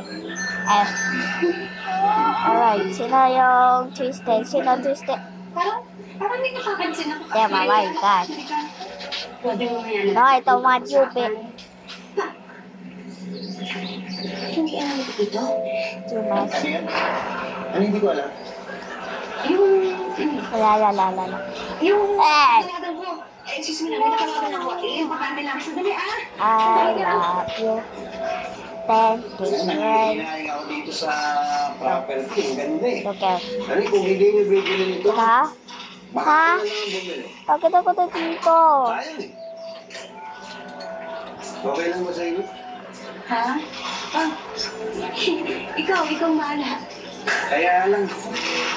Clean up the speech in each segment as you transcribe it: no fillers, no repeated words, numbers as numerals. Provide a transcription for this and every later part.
Eh. Alright, sino yung twisted? Sino twisted? Parang may nakapansin ako. Yeah, my God. Pwede mo yan. No, ito mga Cupid. Hindi alam ko dito. Too much. Ano hindi ko alam? Wala. Yung Eh! tinawagan ko. Excuse me lang, may natawagan ako. Bakante lang. Sandali I love you. Thank you, right? Hinahin ako dito sa property. Ang ganda eh. Okay. Ano kung hindi nyo bibili nito? Ha? Baka Ha? na lang ang bumili. Bakit ako to dito? Sayang eh. Okay lang ba sa iyo? Ha? Ikaw maala. Kaya lang,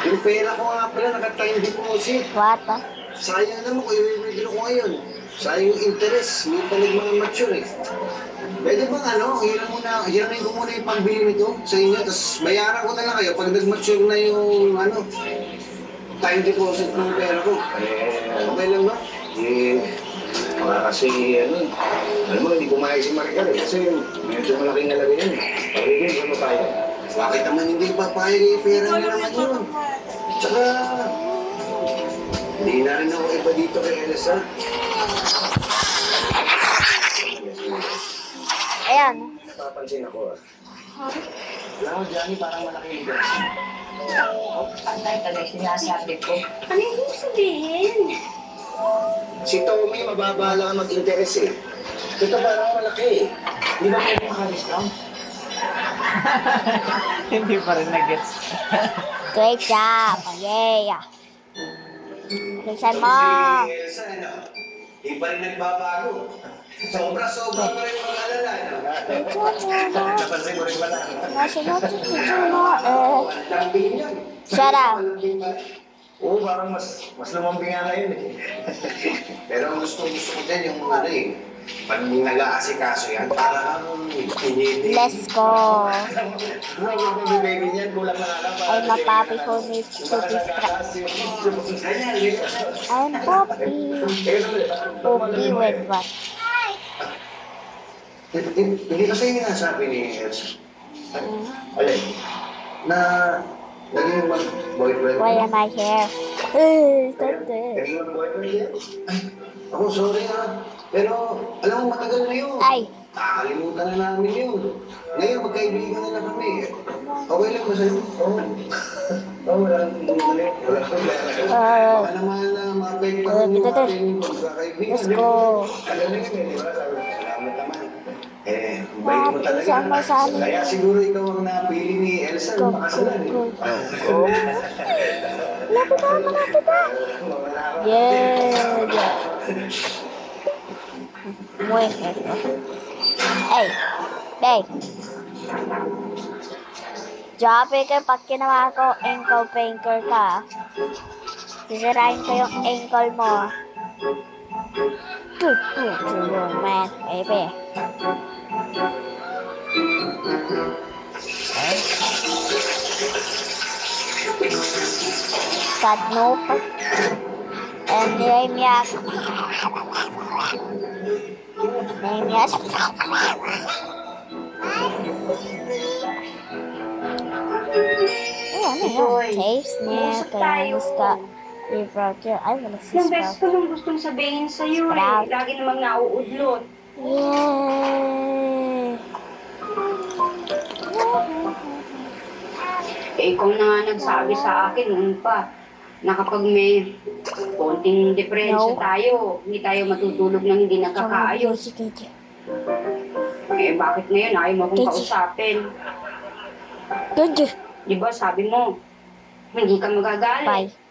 yung pera ko nga pala nakatime deposit. What? Sayang naman kung i-review ko ngayon. Sayang yung interest, hindi pa nag-mature eh. Pwede bang hiramin ko muna yung pambili nito sa inyo, tapos bayaran ko na lang kayo pag nag-mature na yung time deposit ng pera ko. Okay lang ba? Kasi alam mo, hindi kumain si Maricar eh, kasi medyo malaking halaga yan eh. Pagiging, ano tayo? Bakit naman hindi papayag yung pera nila naman yun? Tsaka, hindi na rin ako iba dito kay Elsa. Ayan. Napapansin ako ah. Alam mo, Johnny, parang malaki yung gas. Pantay talaga sinasabi ko. Ano yung sabihin? Si Tommy, mababa lang ang mag-interest eh. Ito parang malaki eh. Hindi ba kayo maka-discount? Hindi pa rin na-gets. Great job. Yay. Bilisan mo. Si Elsa, hindi pa rin nagbabago. Sobra-sobra pa rin mga alala. Napansin mo rin pala. Lambing yan. Shut up. Oo, parang mas lumambing nga ngayon eh. Pero ang gusto ko din yung pag nag-aasikaso yan, parang pinili. Let's go. Baby niyan, kulang na lang. I'm a puppy who needs to distract. I'm Poppy. Poppy with what? Hindi kasi yung nasabi ni Elsa. Alin? Na naging boyfriend. Why am I here? Stop this. Naging boyfriend niya? Ay, ako sorry ha. Pero alam mo matagal na yun. Ay. Nakakalimutan na namin yun. Ngayon magkaibigan na kami. Okay lang ba sa'yo? Oo. Oo, wala nang problema. Wala nang problema. Baka naman na mapagpapagod yung ating pagkakaibigan. Let's go. Alam mo yun, di ba? Salamat naman. Bait mo talaga. Sama-sama. Kaya siguro ikaw ang napili ni Elsa Go, ng pakasalan. go, go. Malapit na. Yeah. Wait. Hey. Babe. Jobe ka pag ginawa ko ankle painter ka. Sisirain ko yung ankle mo. Good man, baby. Sad note. And Nehemiah. Tapes niya, kainis ka. Ay, wala si Yung best ko Sprout. nung gustong sabihin sa'yo Sprout. Lagi namang nauudlot. Yay! Ikaw na nga nagsabi sa akin noon pa na kapag may konting diferensya No. tayo, hindi tayo matutulog ng hindi nagkakaayos. Bakit ngayon ayaw mo akong Kiki. kausapin? Ganda. Di ba sabi mo, hindi ka magagalit. Bye.